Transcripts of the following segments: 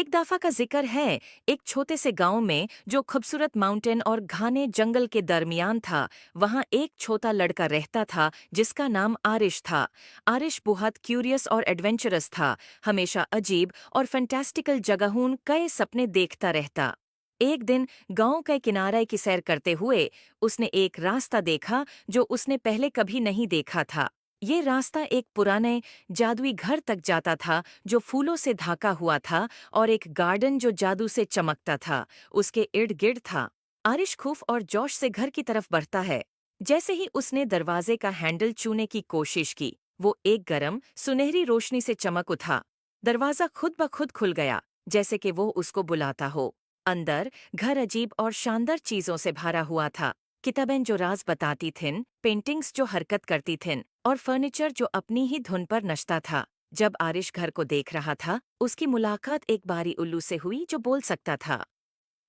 एक दफा का जिक्र है, एक छोटे से गांव में जो खूबसूरत माउंटेन और घने जंगल के दरमियान था। वहां एक छोटा लड़का रहता था जिसका नाम आरिश था। आरिश बहुत क्यूरियस और एडवेंचरस था, हमेशा अजीब और फैंटास्टिकल जगहों कई सपने देखता रहता। एक दिन गांव के किनारे की सैर करते हुए उसने एक रास्ता देखा जो उसने पहले कभी नहीं देखा था। ये रास्ता एक पुराने जादुई घर तक जाता था जो फूलों से ढका हुआ था, और एक गार्डन जो जादू से चमकता था उसके इर्द गिर्द था। आरिश खूफ और जोश से घर की तरफ बढ़ता है। जैसे ही उसने दरवाजे का हैंडल छूने की कोशिश की, वो एक गरम सुनहरी रोशनी से चमक उठा। दरवाजा खुद ब खुद खुल गया, जैसे कि वो उसको बुलाता हो। अंदर घर अजीब और शानदार चीजों से भरा हुआ था। किताबें जो राज बताती थीं, पेंटिंग्स जो हरकत करती थीं, और फर्नीचर जो अपनी ही धुन पर नचता था। जब आरिश घर को देख रहा था, उसकी मुलाकात एक बारी उल्लू से हुई जो बोल सकता था।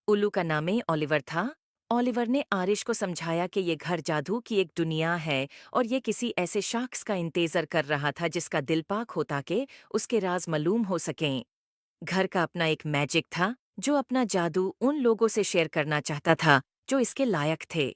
उल्लू का नाम ही ओलिवर था। ओलिवर ने आरिश को समझाया कि ये घर जादू की एक दुनिया है, और ये किसी ऐसे शख्स का इंतजार कर रहा था जिसका दिल पाक होता कि उसके राज मालूम हो सकें। घर का अपना एक मैजिक था जो अपना जादू उन लोगों से शेयर करना चाहता था जो इसके लायक थे।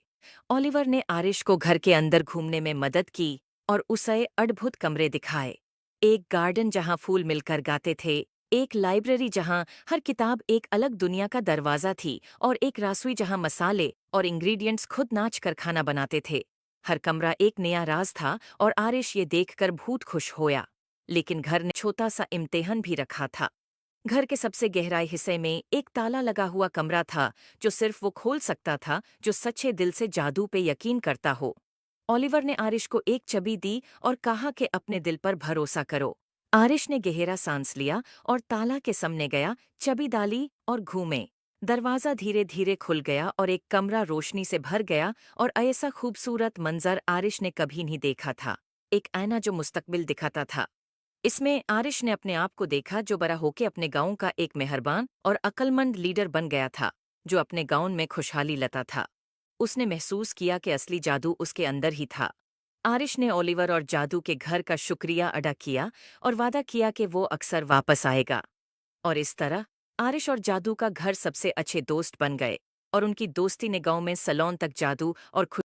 ओलिवर ने आरिश को घर के अंदर घूमने में मदद की और उसे अद्भुत कमरे दिखाए। एक गार्डन जहां फूल मिलकर गाते थे, एक लाइब्रेरी जहां हर किताब एक अलग दुनिया का दरवाजा थी, और एक रसोई जहां मसाले और इंग्रेडिएंट्स खुद नाच कर खाना बनाते थे। हर कमरा एक नया राज था और आरिश ये देखकर बहुत खुश होया। लेकिन घर ने छोटा सा इम्तिहान भी रखा था। घर के सबसे गहराई हिस्से में एक ताला लगा हुआ कमरा था जो सिर्फ वो खोल सकता था जो सच्चे दिल से जादू पे यकीन करता हो। ओलिवर ने आरिश को एक चाबी दी और कहा कि अपने दिल पर भरोसा करो। आरिश ने गहरा सांस लिया और ताला के सामने गया, चाबी डाली और घूमे। दरवाजा धीरे धीरे खुल गया और एक कमरा रोशनी से भर गया, और ऐसा खूबसूरत मंजर आरिश ने कभी नहीं देखा था। एक आईना जो मुस्तकबिल दिखाता था। इसमें आरिश ने अपने आप को देखा जो बड़ा होके अपने गांव का एक मेहरबान और अक्लमंद लीडर बन गया था, जो अपने गांव में खुशहाली लाता था। उसने महसूस किया कि असली जादू उसके अंदर ही था। आरिश ने ओलिवर और जादू के घर का शुक्रिया अदा किया और वादा किया कि वो अक्सर वापस आएगा। और इस तरह आरिश और जादू का घर सबसे अच्छे दोस्त बन गए, और उनकी दोस्ती ने गांव में सलोन तक जादू और